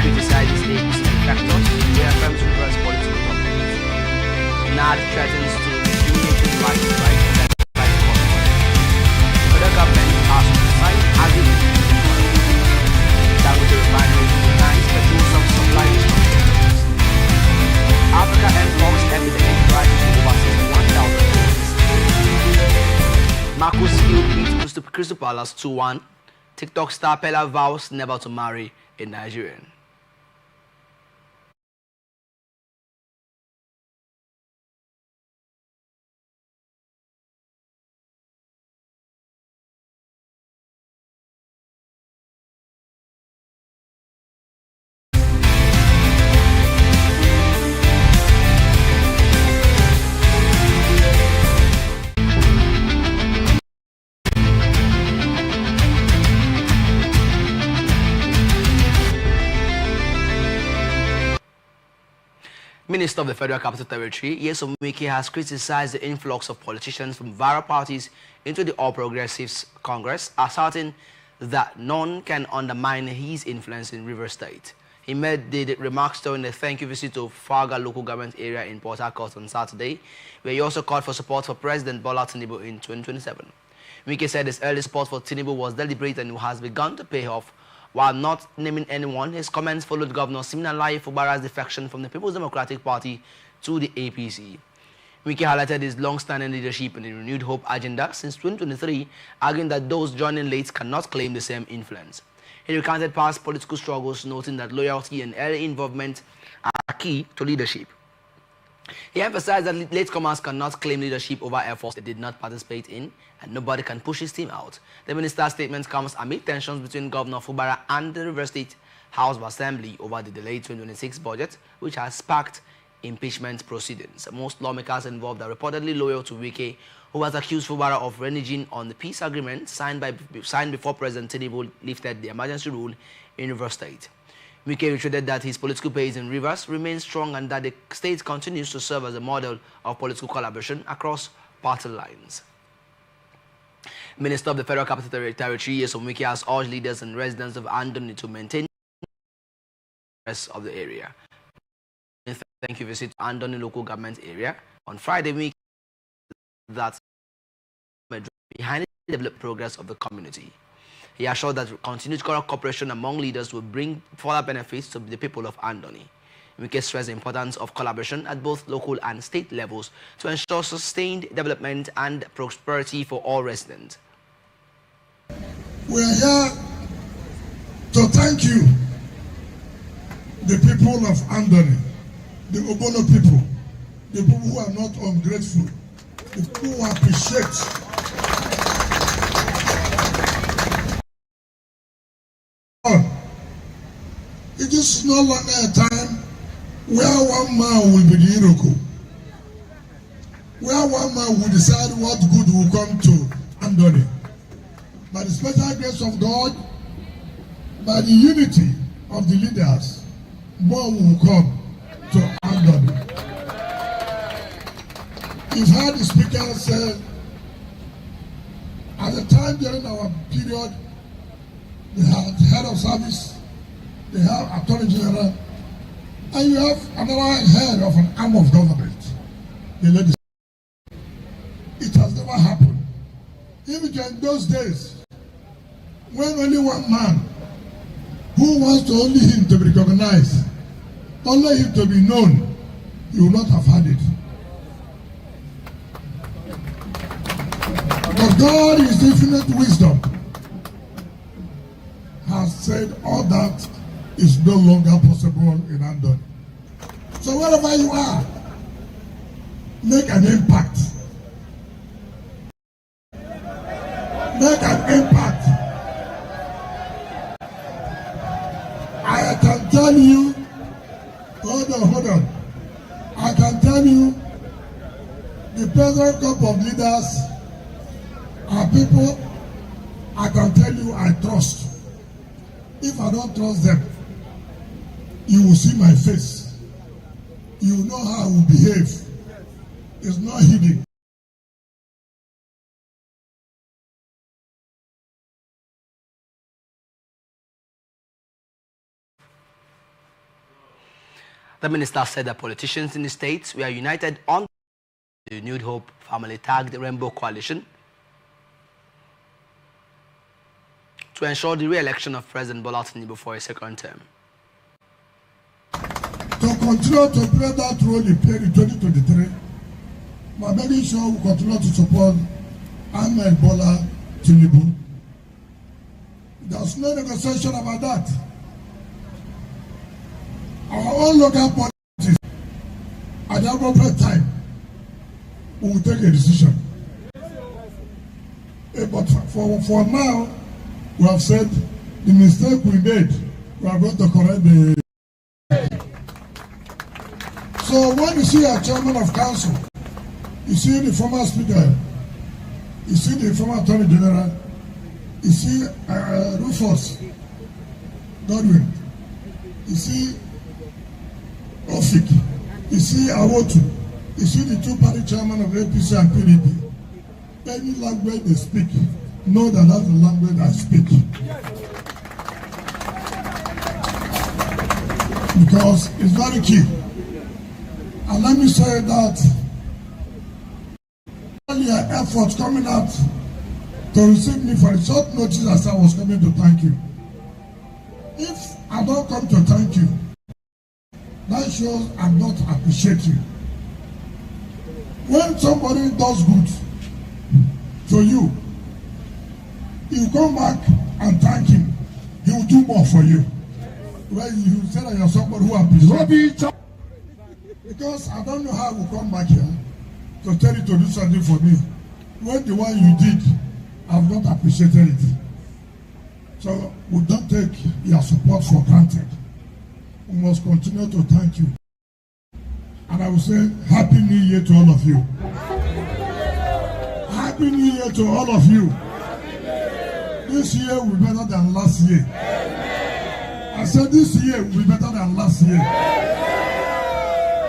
criticizes APC defectors, reaffirms reverse political dominance. NAD threatens to resume nationwide rights led by the court. Federal government has signed agreement that with the refinery denies petrol supply disruptions. Africa Fox ended the enterprise to over 61,000 cases. Marcus Hill beats Crystal Palace 2-1. TikTok star Pella vows never to marry a Nigerian. Minister of the Federal Capital Territory, Nyesom Wike, has criticized the influx of politicians from various parties into the All Progressives Congress, asserting that none can undermine his influence in Rivers State. He made the remarks during a thank you visit to Farga local government area in Port Harcourt on Saturday, where he also called for support for President Bola Tinubu in 2027. Wike said his early support for Tinubu was deliberate and has begun to pay off. While not naming anyone, his comments followed Governor Siminalayi Fubara's defection from the People's Democratic Party to the APC. Wike highlighted his long-standing leadership in the Renewed Hope agenda since 2023, arguing that those joining late cannot claim the same influence. He recounted past political struggles, noting that loyalty and early involvement are key to leadership. He emphasized that latecomers cannot claim leadership over efforts they did not participate in, and nobody can push his team out. The minister's statement comes amid tensions between Governor Fubara and the Rivers State House of Assembly over the delayed 2026 budget, which has sparked impeachment proceedings. Most lawmakers involved are reportedly loyal to Wike, who has accused Fubara of reneging on the peace agreement signed before President Tinubu lifted the emergency rule in Rivers State. Wike reiterated that his political base in Rivers remains strong and that the state continues to serve as a model of political collaboration across party lines. Minister of the Federal Capital Territory, Nyesom Wike, has urged leaders and residents of Andoni to maintain the rest of the area. Thank you visit Andoni local government area on Friday week that behind the development progress of the community. He assured that continued cooperation among leaders will bring further benefits to the people of Andoni. Wike stressed the importance of collaboration at both local and state levels to ensure sustained development and prosperity for all residents. We are here to thank you, the people of Andoni, the Obono people, the people who are not ungrateful, the people who appreciate it is no longer a time where one man will be the Iroko, where one man will decide what good will come to Andoni. By the special grace of God, by the unity of the leaders, more will come to Andoni. You've heard the speaker say, at the time during our period, they had head of service, they have attorney general, and you have another head of an arm of government. The legislature. It has never happened. Even in those days, when only one man who wants to only him to be recognized, only him to be known, you will not have had it. But God is infinite wisdom has said all that is no longer possible in Andoni. So wherever you are, make an impact. Make an impact. I can tell you, hold on. I can tell you, the present group of leaders are people I can tell you I trust. If I don't trust them, you will see my face. You will know how I will behave. It's not hidden. The minister said that politicians in the state were united on the Renewed Hope family tagged Rainbow Coalition to ensure the re-election of President Bola Tinubu for a second term. To continue to play that role he played in 2023, my very sure will continue to support Ahmed Bola Tinubu. There's no negotiation about that. Our own local politics, at the appropriate time, we will take a decision. But for now, we have said the mistake we made, we are going to correct the. So when you see a chairman of council, you see the former speaker, you see the former attorney general, you see Rufus Godwin, you see Ofik, you see Awotu, you see the two-party chairman of APC and PDP. Any language they speak, know that that's the language I speak. Because it's very key. And let me say that earlier efforts coming out to receive me for a short notice as I was coming to thank you. If I don't come to thank you, that shows I don't appreciate you. When somebody does good to you, you come back and thank him, he will do more for you. Well, you say that you're somebody who appreciates you. Because I don't know how I will come back here to tell you to do something for me when the one you did, I've not appreciated it. So we don't take your support for granted. We must continue to thank you. And I will say Happy New Year to all of you. Happy New Year to all of you. This year will be better than last year. I said this year will be better than last year.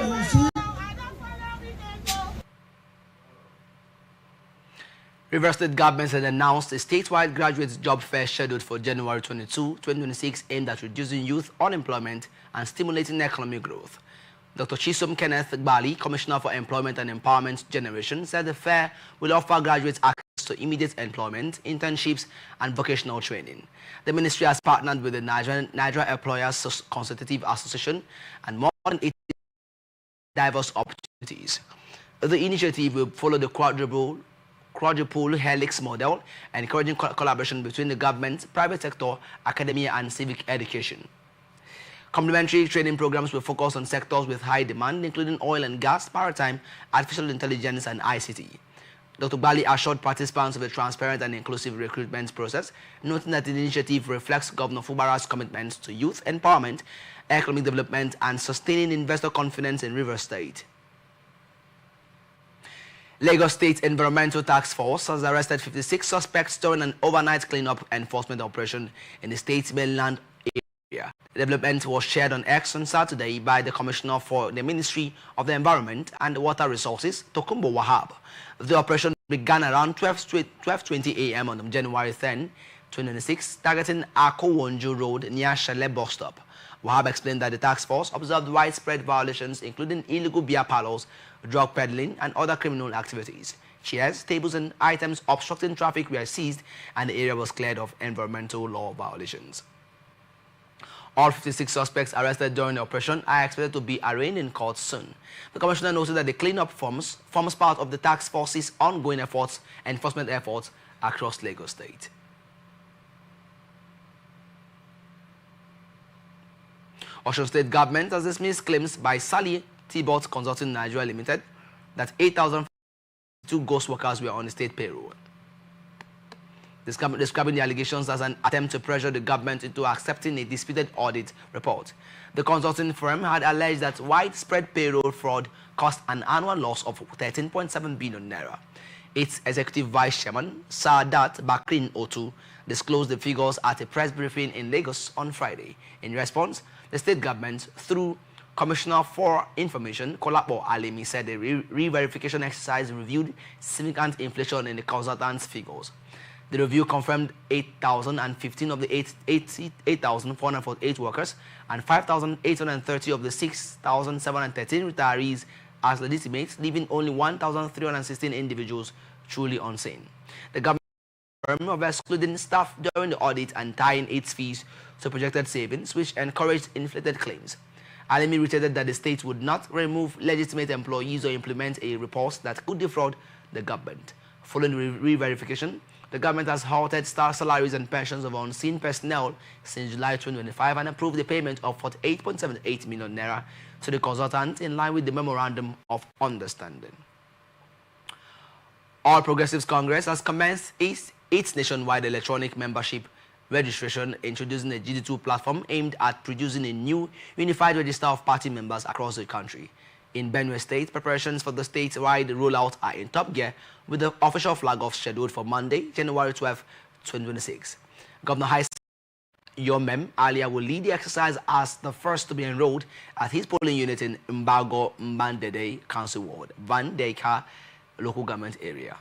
You will see. Rivers State government has announced a statewide graduate job fair scheduled for January 22, 2026 aimed at reducing youth unemployment and stimulating economic growth. Dr. Chisom Kenneth Gbali, Commissioner for Employment and Empowerment Generation, said the fair will offer graduates access to immediate employment, internships, and vocational training. The ministry has partnered with the Nigeria Employers Consultative Association and more than 80 diverse opportunities. The initiative will follow the quadruple helix model, encouraging collaboration between the government, private sector, academia, and civic education. Complementary training programs will focus on sectors with high demand, including oil and gas, maritime, artificial intelligence, and ICT. Dr. Bali assured participants of a transparent and inclusive recruitment process, noting that the initiative reflects Governor Fubara's commitment to youth empowerment, economic development, and sustaining investor confidence in Rivers State. Lagos State Environmental Task Force has arrested 56 suspects during an overnight cleanup enforcement operation in the state's mainland area. The development was shared on X on Saturday by the Commissioner for the Ministry of the Environment and Water Resources, Tokumbo Wahab. The operation began around 12:20 a.m. on January 10, 2026, targeting Akowonjo Road near Shale bus stop. Wahab explained that the task force observed widespread violations, including illegal beer parlors, drug peddling, and other criminal activities. Chairs, tables, and items obstructing traffic were seized, and the area was cleared of environmental law violations. All 56 suspects arrested during the operation are expected to be arraigned in court soon. The commissioner noted that the cleanup forms part of the task force's ongoing enforcement efforts across Lagos State. Osun State government has dismissed claims by Sally Tibot Consulting Nigeria Limited that 8,002 ghost workers were on the state payroll, describing the allegations as an attempt to pressure the government into accepting a disputed audit report. The consulting firm had alleged that widespread payroll fraud cost an annual loss of 13.7 billion naira. Its executive vice chairman, Saadat Bakrin Otu, disclosed the figures at a press briefing in Lagos on Friday. In response, the state government, through Commissioner for Information, Kolapo Alimi, said the re-verification exercise revealed significant inflation in the consultant's figures. The review confirmed 8,015 of the 8,448 workers and 5,830 of the 6,713 retirees as legitimate, leaving only 1,316 individuals truly unsane. The government of excluding staff during the audit and tying its fees to projected savings, which encouraged inflated claims. Alimi reiterated that the state would not remove legitimate employees or implement a report that could defraud the government. Following re-verification, the government has halted staff salaries and pensions of unseen personnel since July 2025 and approved the payment of 48.78 million naira to the consultant in line with the Memorandum of Understanding. All Progressives Congress has commenced its nationwide electronic membership registration, introducing a GD2 platform aimed at producing a new unified register of party members across the country. In Benue State, preparations for the statewide rollout are in top gear, with the official flag-off scheduled for Monday, January 12, 2026. Governor High Yomem Alia will lead the exercise as the first to be enrolled at his polling unit in Mbago Mbandede Council Ward, Van Deka local government area.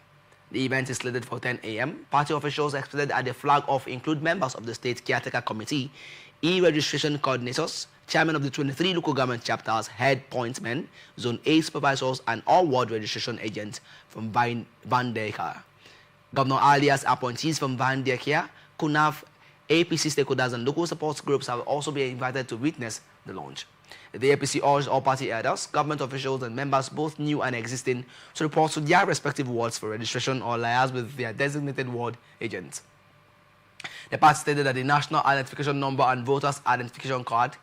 The event is slated for 10 a.m. Party officials expected at the flag-off include members of the State Caretaker Committee, e-registration coordinators, chairman of the 23 local government chapters, head pointsmen, Zone A supervisors, and all ward registration agents from Van Deka. Governor Alia's appointees from Van Deka, KUNAF, APC stakeholders, and local support groups have also been invited to witness the launch. The APC urged all party elders, government officials, and members, both new and existing, to report to their respective wards for registration or liaise with their designated ward agents. The party stated that the national identification number and voters identification card,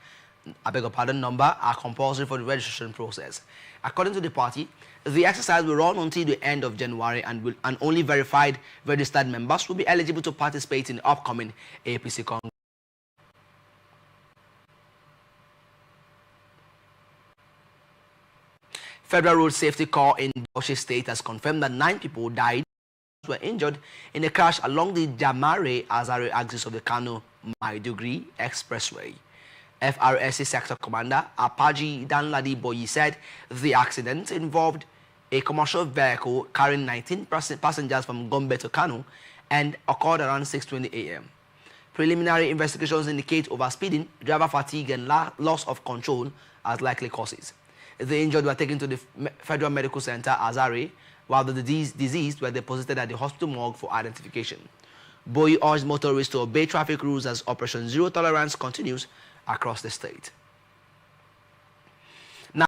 number, are compulsory for the registration process. According to the party, the exercise will run until the end of January and only verified registered members will be eligible to participate in the upcoming APC Congress. Federal Road Safety Corps in Bauchi State has confirmed that 9 people died were injured in a crash along the Jamare-Azare axis of the Kano-Maiduguri Expressway. FRSC Sector Commander Apaji Danladi Boyi said the accident involved a commercial vehicle carrying 19 passengers from Gombe to Kano and occurred around 6:20 a.m. Preliminary investigations indicate overspeeding, driver fatigue, and loss of control as likely causes. The injured were taken to the Federal Medical Center, Azare, while the deceased were deposited at the hospital morgue for identification. Boyi urged motorists to obey traffic rules as Operation Zero Tolerance continues across the state. Now,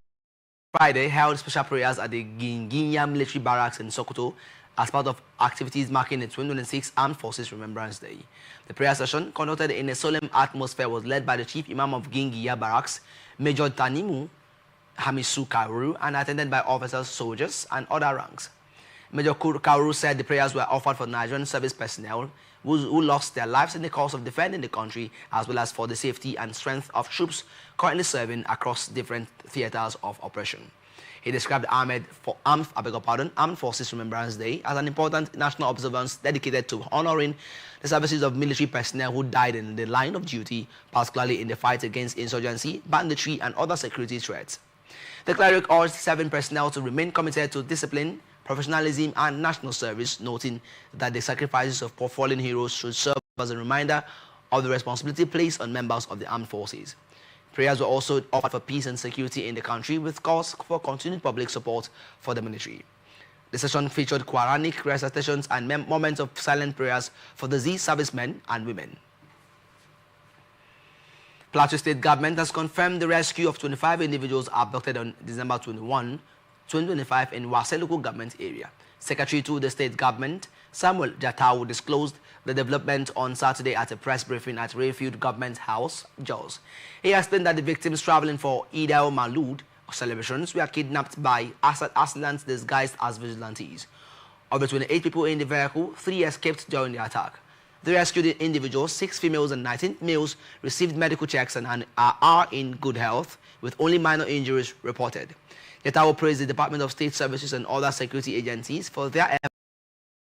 Friday held special prayers at the Ginginya Military Barracks in Sokoto as part of activities marking the 2026 Armed Forces Remembrance Day. The prayer session, conducted in a solemn atmosphere, was led by the Chief Imam of Ginginya Barracks, Major Tanimu Hamisu Kauru, and attended by officers, soldiers, and other ranks. Major Kauru said the prayers were offered for Nigerian service personnel who lost their lives in the course of defending the country, as well as for the safety and strength of troops currently serving across different theaters of operation. He described Armed Forces Remembrance Day as an important national observance dedicated to honoring the services of military personnel who died in the line of duty, particularly in the fight against insurgency, banditry, and other security threats. The cleric urged serving personnel to remain committed to discipline, professionalism, and national service, noting that the sacrifices of fallen heroes should serve as a reminder of the responsibility placed on members of the armed forces. Prayers were also offered for peace and security in the country, with calls for continued public support for the military. The session featured Quranic recitations and moments of silent prayers for deceased servicemen and women. Plateau State government has confirmed the rescue of 25 individuals abducted on December 21, 2025 in Wase local government area. Secretary to the state government, Samuel Jatau, disclosed the development on Saturday at a press briefing at Rayfield Government House, Jos. He explained that the victims traveling for Eid al-Maulud celebrations were kidnapped by assailants disguised as vigilantes. Of the 28 people in the vehicle, 3 escaped during the attack. The rescued individuals, 6 females and 19 males, received medical checks and are in good health, with only minor injuries reported. Jatau praised the Department of State Services and other security agencies for their efforts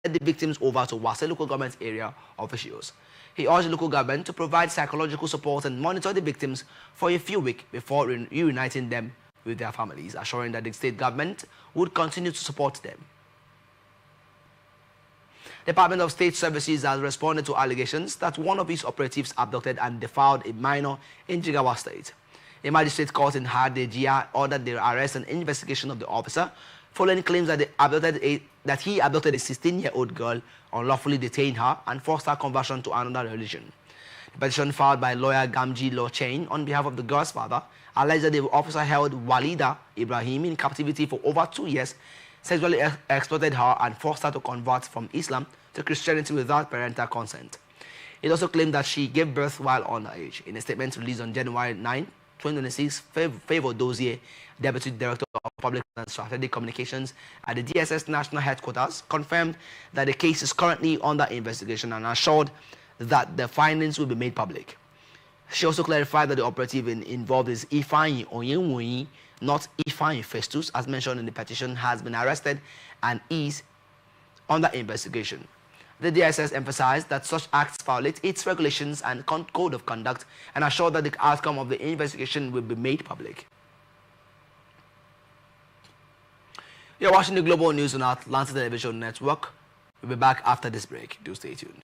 to get the victims over to Wase local government area officials. He urged the local government to provide psychological support and monitor the victims for a few weeks before reuniting them with their families, assuring that the state government would continue to support them. Department of State Services has responded to allegations that one of its operatives abducted and defiled a minor in Jigawa State. A magistrate court in Hadejia ordered the arrest and investigation of the officer following claims that, he abducted a 16-year-old girl, unlawfully detained her, and forced her conversion to another religion. The petition filed by lawyer Gamji Law Chain on behalf of the girl's father alleged that the officer held Walida Ibrahim in captivity for over 2 years, sexually exploited her, and forced her to convert from Islam to Christianity without parental consent. It also claimed that she gave birth while underage. In a statement released on January 9, 2026, Favor Dozier, Deputy Director of Public and Strategic Communications at the DSS National Headquarters, confirmed that the case is currently under investigation and assured that the findings will be made public. She also clarified that the operative involved is Ifeanyi Onyenwoyi, not Ifeanyi Festus, as mentioned in the petition, has been arrested and is under investigation. The DSS emphasized that such acts violate its regulations and code of conduct and assured that the outcome of the investigation will be made public. You're watching the Global News on Atlanta Television Network. We'll be back after this break. Do stay tuned.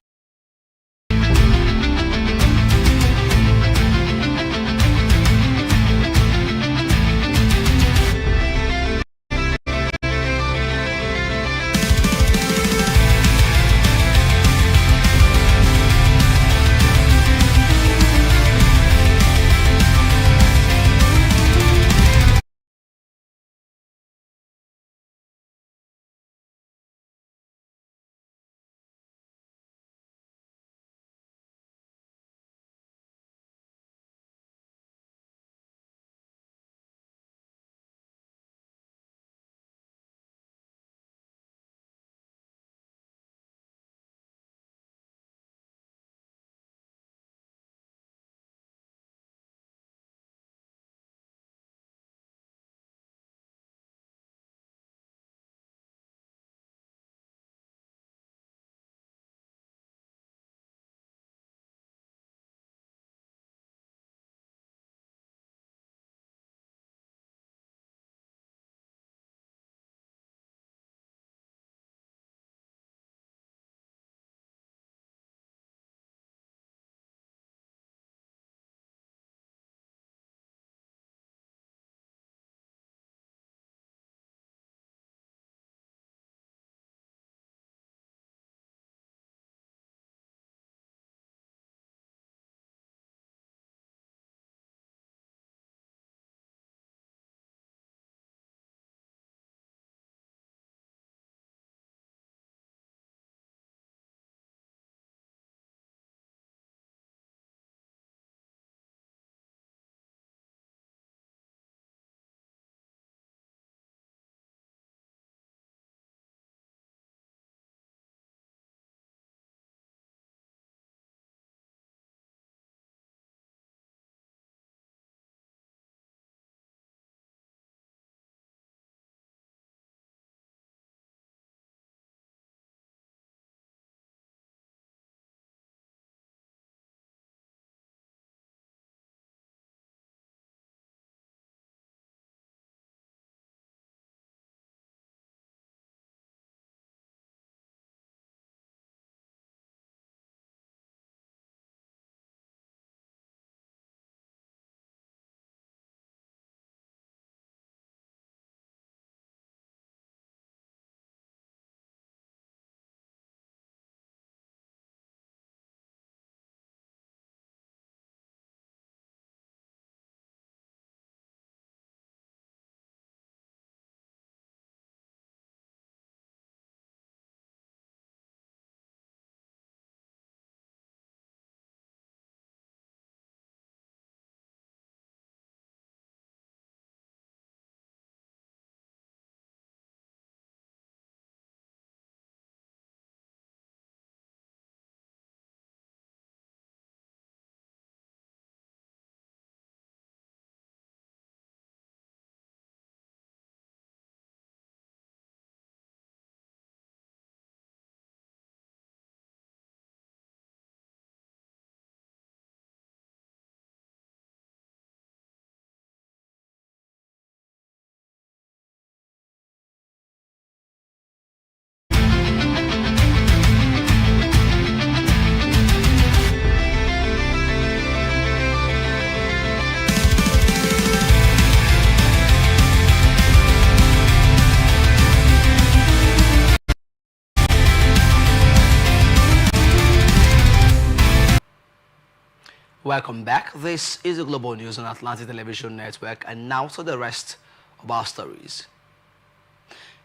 Welcome back. This is the Global News on Atlantic Television Network, and now to the rest of our stories.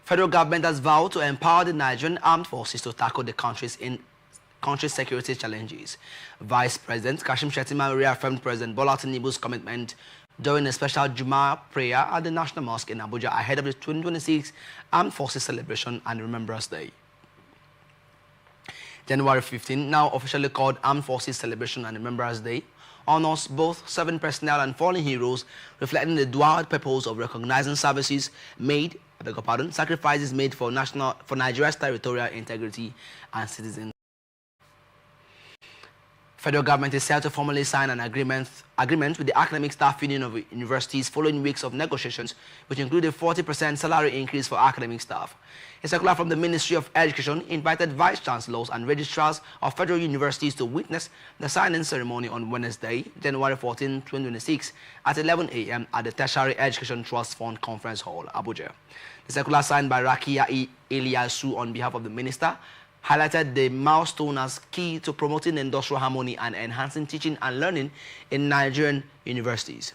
Federal government has vowed to empower the Nigerian armed forces to tackle the country's security challenges. Vice President Kashim Shettima reaffirmed President Bola Tinubu's commitment during a special Juma prayer at the National Mosque in Abuja ahead of the 2026 Armed Forces Celebration and Remembrance Day. January 15, now officially called Armed Forces Celebration and Remembrance Day, honors both serving personnel and fallen heroes, reflecting the dual purpose of recognizing sacrifices made for Nigeria's territorial integrity and citizens. Federal government is set to formally sign an agreement with the Academic Staff Union of Universities following weeks of negotiations, which include a 40% salary increase for academic staff. A circular from the Ministry of Education invited vice chancellors and registrars of federal universities to witness the signing ceremony on Wednesday, January 14, 2026, at 11 a.m. at the Tertiary Education Trust Fund Conference Hall, Abuja. The circular signed by Rakia Eliasu on behalf of the minister highlighted the milestone as key to promoting industrial harmony and enhancing teaching and learning in Nigerian universities.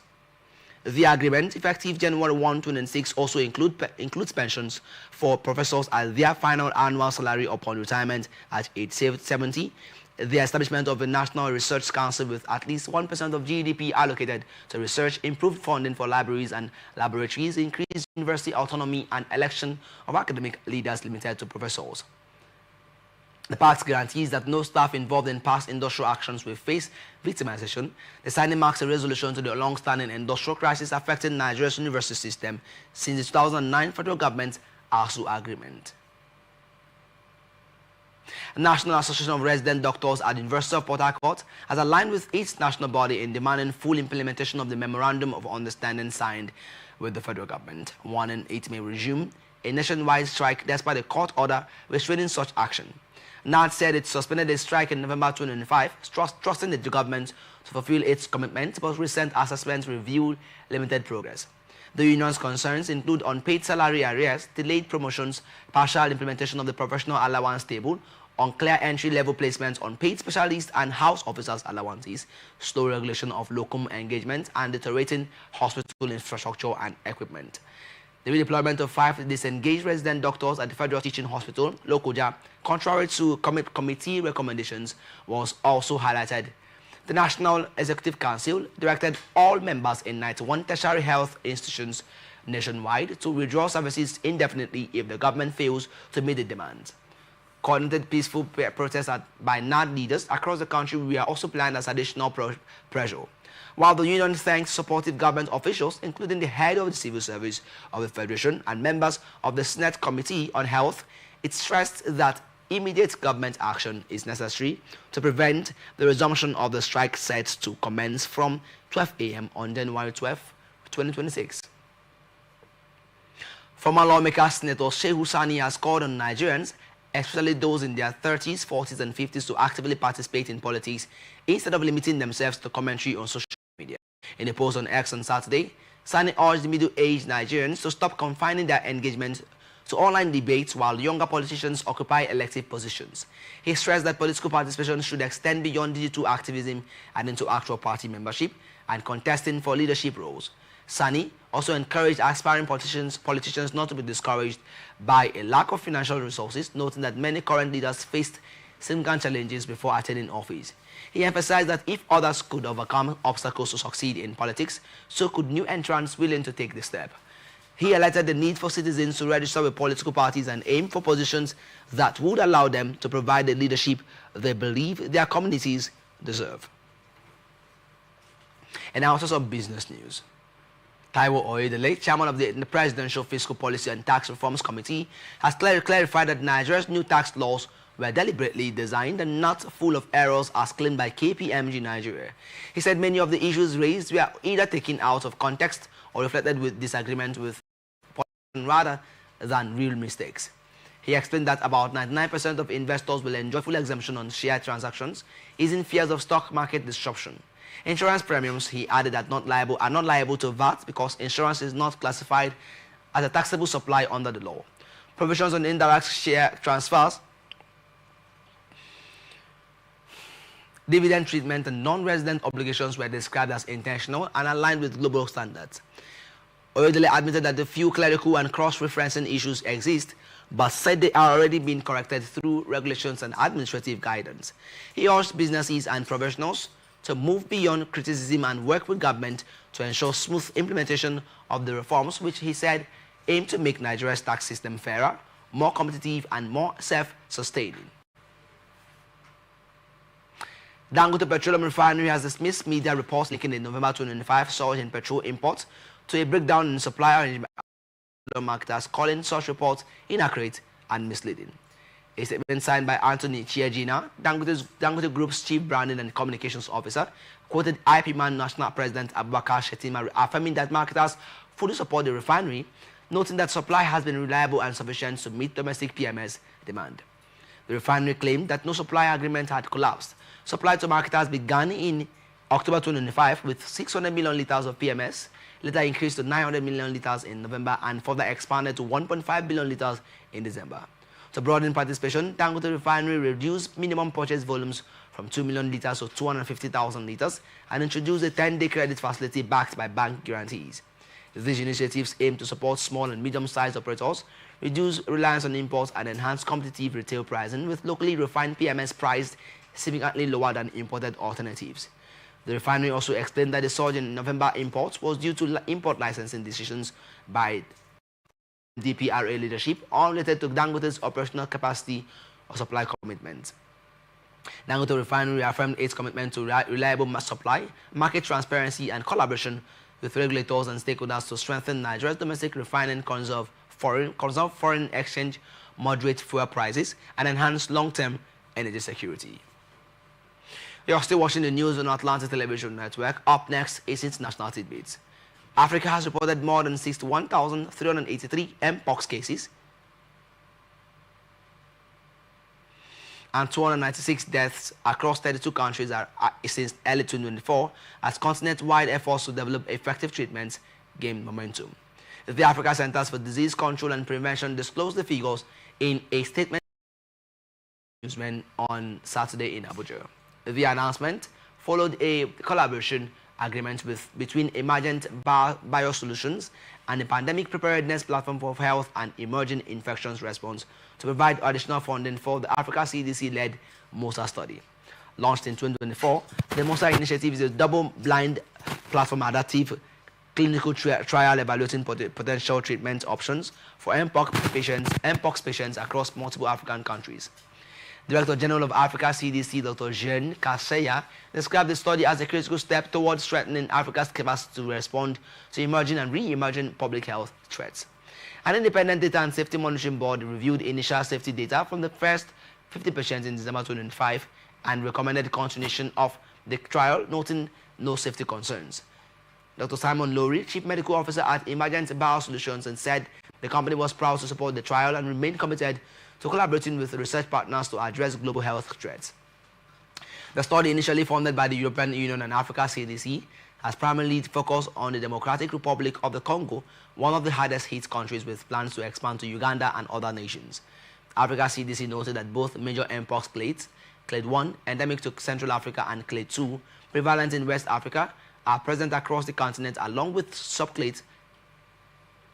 The agreement, effective January 1, 2026, also includes pensions for professors at their final annual salary upon retirement at age 70, the establishment of a National Research Council with at least 1% of GDP allocated to research, improved funding for libraries and laboratories, increased university autonomy, and election of academic leaders limited to professors. The pact guarantees that no staff involved in past industrial actions will face victimization. The signing marks a resolution to the long-standing industrial crisis affecting Nigeria's university system since the 2009 federal government ASU agreement. The National Association of Resident Doctors at the University of Port Harcourt has aligned with its national body in demanding full implementation of the Memorandum of Understanding signed with the federal government, warning it may resume a nationwide strike despite a court order restraining such action. NAD said it suspended its strike in November 2025, trusting the government to fulfill its commitment, but recent assessments revealed limited progress. The union's concerns include unpaid salary arrears, delayed promotions, partial implementation of the professional allowance table, unclear entry-level placements on paid specialists and house officers' allowances, slow regulation of locum engagement, and deteriorating hospital infrastructure and equipment. The redeployment of 5 disengaged resident doctors at the Federal Teaching Hospital, Lokoja, contrary to committee recommendations, was also highlighted. The National Executive Council directed all members in 91 tertiary health institutions nationwide to withdraw services indefinitely if the government fails to meet the demands. Coordinated peaceful protests by NAD leaders across the country were also planned as additional pressure. While the union thanks supportive government officials, including the head of the civil service of the Federation and members of the Senate Committee on Health, it stressed that immediate government action is necessary to prevent the resumption of the strike set to commence from 12 a.m. on January 12, 2026. Former lawmaker Senator Shehu Sani has called on Nigerians, especially those in their 30s, 40s, and 50s, to actively participate in politics instead of limiting themselves to commentary on social media. In a post on X on Saturday, Sani urged middle-aged Nigerians to stop confining their engagement to online debates while younger politicians occupy elective positions. He stressed that political participation should extend beyond digital activism and into actual party membership and contesting for leadership roles. Sani also encouraged aspiring politicians not to be discouraged by a lack of financial resources, noting that many current leaders faced significant challenges before attaining office. He emphasized that if others could overcome obstacles to succeed in politics, so could new entrants willing to take the step. He highlighted the need for citizens to register with political parties and aim for positions that would allow them to provide the leadership they believe their communities deserve. And now some business news. Taiwo Oye, the late chairman of the Presidential Fiscal Policy and Tax Reforms Committee, has clarified that Nigeria's new tax laws were deliberately designed and not full of errors as claimed by KPMG Nigeria. He said many of the issues raised were either taken out of context or reflected with disagreement with rather than real mistakes. He explained that about 99% of investors will enjoy full exemption on share transactions, easing fears of stock market disruption. Insurance premiums, he added, are not liable to VAT because insurance is not classified as a taxable supply under the law. Provisions on indirect share transfers Dividend treatment and non-resident obligations were described as intentional and aligned with global standards. Oyedele admitted that the few clerical and cross-referencing issues exist, but said they are already being corrected through regulations and administrative guidance. He urged businesses and professionals to move beyond criticism and work with government to ensure smooth implementation of the reforms, which he said aim to make Nigeria's tax system fairer, more competitive, and more self-sustaining. Dangote Petroleum Refinery has dismissed media reports linking the November 2025 surge in petrol imports to a breakdown in supply arrangement, marketers calling such reports inaccurate and misleading. A statement signed by Anthony Chiegina, Dangote Group's Chief Branding and Communications Officer, quoted IPMAN National President Abubakar Shetima affirming that marketers fully support the refinery, noting that supply has been reliable and sufficient to meet domestic PMS demand. The refinery claimed that no supply agreement had collapsed. Supply to marketers began in October 2025 with 600 million liters of PMS, later increased to 900 million liters in November and further expanded to 1.5 billion liters in December. To broaden participation, Dangote Refinery reduced minimum purchase volumes from 2 million liters to 250,000 liters and introduced a 10-day credit facility backed by bank guarantees. These initiatives aim to support small and medium-sized operators, reduce reliance on imports, and enhance competitive retail pricing, with locally refined PMS priced significantly lower than imported alternatives. The refinery also explained that the surge in November imports was due to import licensing decisions by DPRA leadership unrelated to Dangote's operational capacity or supply commitments. Dangote Refinery reaffirmed its commitment to reliable supply, market transparency, and collaboration with regulators and stakeholders to strengthen Nigeria's domestic refining, conserve foreign exchange, moderate fuel prices, and enhance long-term energy security. You're still watching the news on Atlantic Television Network. Up next is international tidbits. Africa has reported more than 61,383 Mpox cases and 296 deaths across 32 countries since early 2024 as continent-wide efforts to develop effective treatments gain momentum. The Africa Centers for Disease Control and Prevention disclosed the figures in a statement on Saturday in Abuja. The announcement followed a collaboration agreement between Emergent Biosolutions and the Pandemic Preparedness Platform for Health and Emerging Infections Response to provide additional funding for the Africa CDC-led MOSA study. Launched in 2024, the MOSA initiative is a double-blind platform adaptive clinical trial evaluating potential treatment options for Mpox patients across multiple African countries. Director General of Africa CDC, Dr. Jean Kaseya, described the study as a critical step towards strengthening Africa's capacity to respond to emerging and re-emerging public health threats. An independent data and safety monitoring board reviewed initial safety data from the first 50 patients in December 2025 and recommended continuation of the trial, noting no safety concerns. Dr. Simon Lowry, Chief Medical Officer at Emergent Biosolutions, and said the company was proud to support the trial and remained committed to collaborating with research partners to address global health threats. The study, initially funded by the European Union and Africa CDC, has primarily focused on the Democratic Republic of the Congo, one of the hardest hit countries, with plans to expand to Uganda and other nations. Africa CDC noted that both major Mpox clades, clade 1, endemic to Central Africa, and clade 2, prevalent in West Africa, are present across the continent, along with subclades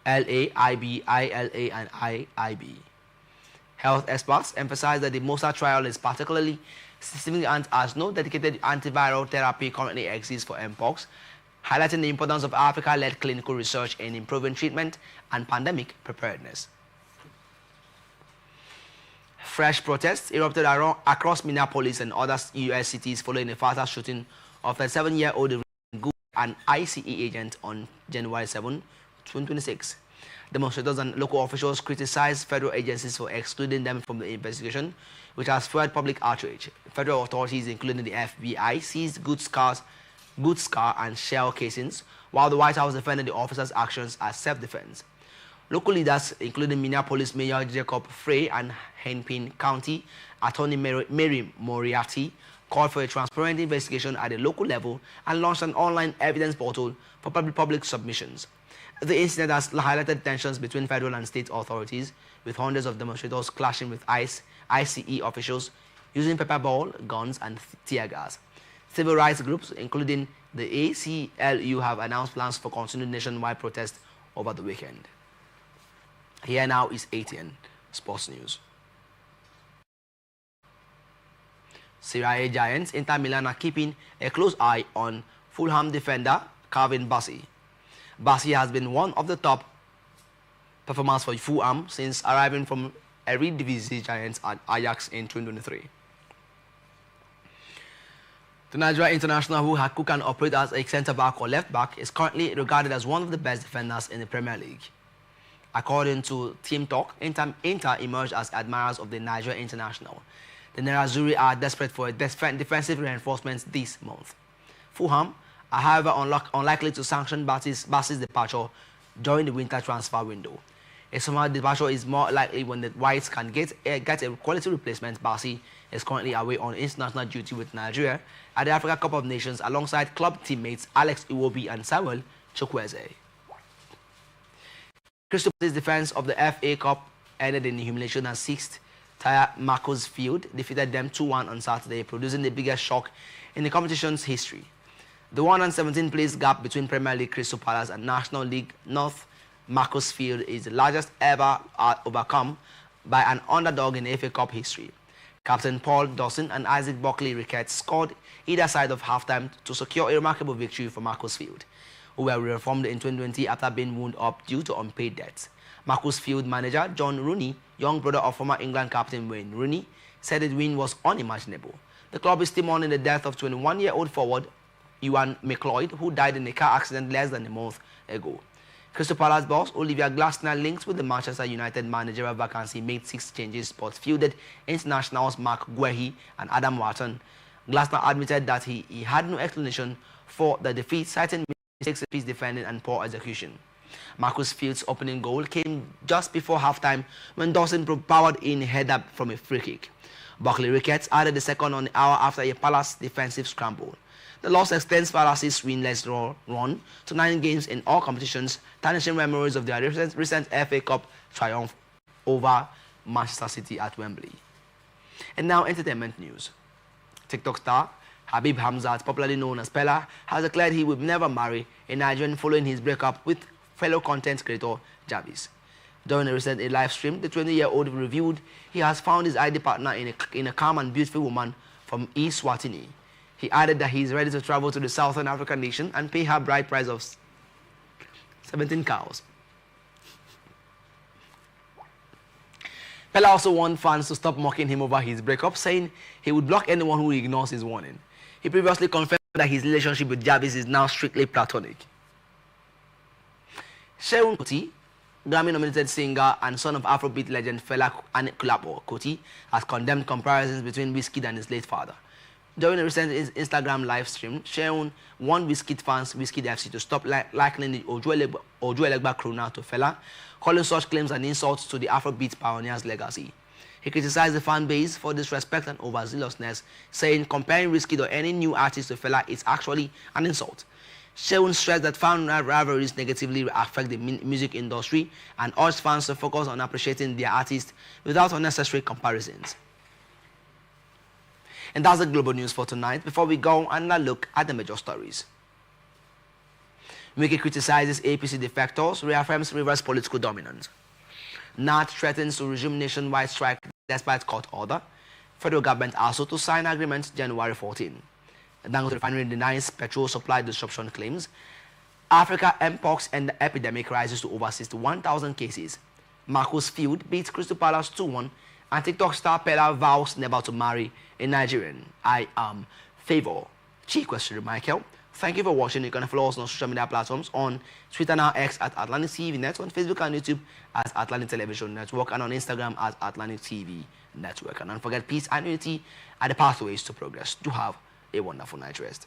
LA, IB, ILA, and IIB. Health experts emphasize that the MOSA trial is particularly significant as no dedicated antiviral therapy currently exists for Mpox, highlighting the importance of Africa-led clinical research in improving treatment and pandemic preparedness. Fresh protests erupted across Minneapolis and other U.S. cities following a fatal shooting of a 7-year-old an ICE agent on January 7, 2026. Demonstrators and local officials criticized federal agencies for excluding them from the investigation, which has fueled public outrage. Federal authorities, including the FBI, seized goods car and shell casings, while the White House defended the officers' actions as self-defense. Local leaders, including Minneapolis Mayor Jacob Frey and Hennepin County Attorney Mary Moriarty, called for a transparent investigation at the local level and launched an online evidence portal for public submissions. The incident has highlighted tensions between federal and state authorities, with hundreds of demonstrators clashing with ICE officials using pepper ball, guns, and tear gas. Civil rights groups, including the ACLU, have announced plans for continued nationwide protests over the weekend. Here now is ATN Sports News. Serie A giants Inter Milan are keeping a close eye on Fulham defender Calvin Bassey. Bassey has been one of the top performers for Fulham since arriving from Eredivisie giants at Ajax in 2023. The Nigerian international, who can operate as a centre-back or left-back, is currently regarded as one of the best defenders in the Premier League. According to Team Talk, Inter emerged as admirers of the Nigerian international. The Nerazzurri are desperate for a defensive reinforcement this month. Fulham are, however, unlikely to sanction Bassey's departure during the winter transfer window. A summer departure is more likely when the Whites can get a quality replacement. Bassey is currently away on international duty with Nigeria at the Africa Cup of Nations alongside club teammates Alex Iwobi and Samuel Chukwueze. Crystal Palace's defense of the FA Cup ended in humiliation as sixth-tier Macclesfield defeated them 2-1 on Saturday, producing the biggest shock in the competition's history. The 117 place gap between Premier League Crystal Palace and National League North Macclesfield is the largest ever overcome by an underdog in FA Cup history. Captain Paul Dawson and Isaac Buckley-Ricketts scored either side of halftime to secure a remarkable victory for Macclesfield, who were reformed in 2020 after being wound up due to unpaid debts. Macclesfield manager John Rooney, young brother of former England captain Wayne Rooney, said the win was unimaginable. The club is still mourning the death of 21-year-old forward Ewan McLeod, who died in a car accident less than a month ago. Crystal Palace boss Olivia Glasner, linked with the Manchester United managerial vacancy, made 6 changes but fielded internationals Mark Guehi and Adam Wharton. Glasner admitted that he had no explanation for the defeat, citing mistakes, piece defending and poor execution. Macclesfield's opening goal came just before halftime when Dawson powered in a header from a free kick. Buckley-Ricketts added the second on the hour after a Palace defensive scramble. The loss extends Palace's winless run to 9 games in all competitions, tarnishing memories of their recent FA Cup triumph over Manchester City at Wembley. And now, entertainment news. TikTok star Habib Hamzat, popularly known as Pella, has declared he would never marry a Nigerian following his breakup with fellow content creator Jarvis. During a recent live stream, the 20-year-old revealed he has found his ideal partner in a calm and beautiful woman from Eswatini. He added that he is ready to travel to the Southern African nation and pay her bride price of 17 cows. Pella also warned fans to stop mocking him over his breakup, saying he would block anyone who ignores his warning. He previously confirmed that his relationship with Jarvis is now strictly platonic. Seun Kuti, Grammy-nominated singer and son of Afrobeat legend Fela Anikulapo Kuti, has condemned comparisons between Wizkid and his late father. During a recent Instagram live stream, Seun warned Wizkid fans, Wizkid FC, to stop likening the Ojuelegba crooner to Fela, calling such claims an insult to the Afrobeat pioneer's legacy. He criticized the fan base for disrespect and overzealousness, saying comparing Wizkid or any new artist to Fela is actually an insult. Seun stressed that fan rivalries negatively affect the music industry and urged fans to focus on appreciating their artists without unnecessary comparisons. And that's the global news for tonight. Before we go, another look at the major stories. Wike criticizes APC defectors, reaffirms Rivers' political dominance. NAT threatens to resume nationwide strike despite court order. Federal government also to sign agreement January 14. Dangote refinery denies petrol supply disruption claims. Africa mpox and the epidemic rises to over 61,000 cases. Macclesfield beats Crystal Palace 2-1. And TikTok star Pella vows never to marry a Nigerian. I am Favor. Chief Question Michael. Thank you for watching. You can follow us on social media platforms on Twitter now X at Atlantic TV Net, on Facebook and YouTube as Atlantic Television Network, and on Instagram as Atlantic TV Network. And don't forget, peace and unity are the pathways to progress. Do have a wonderful night rest.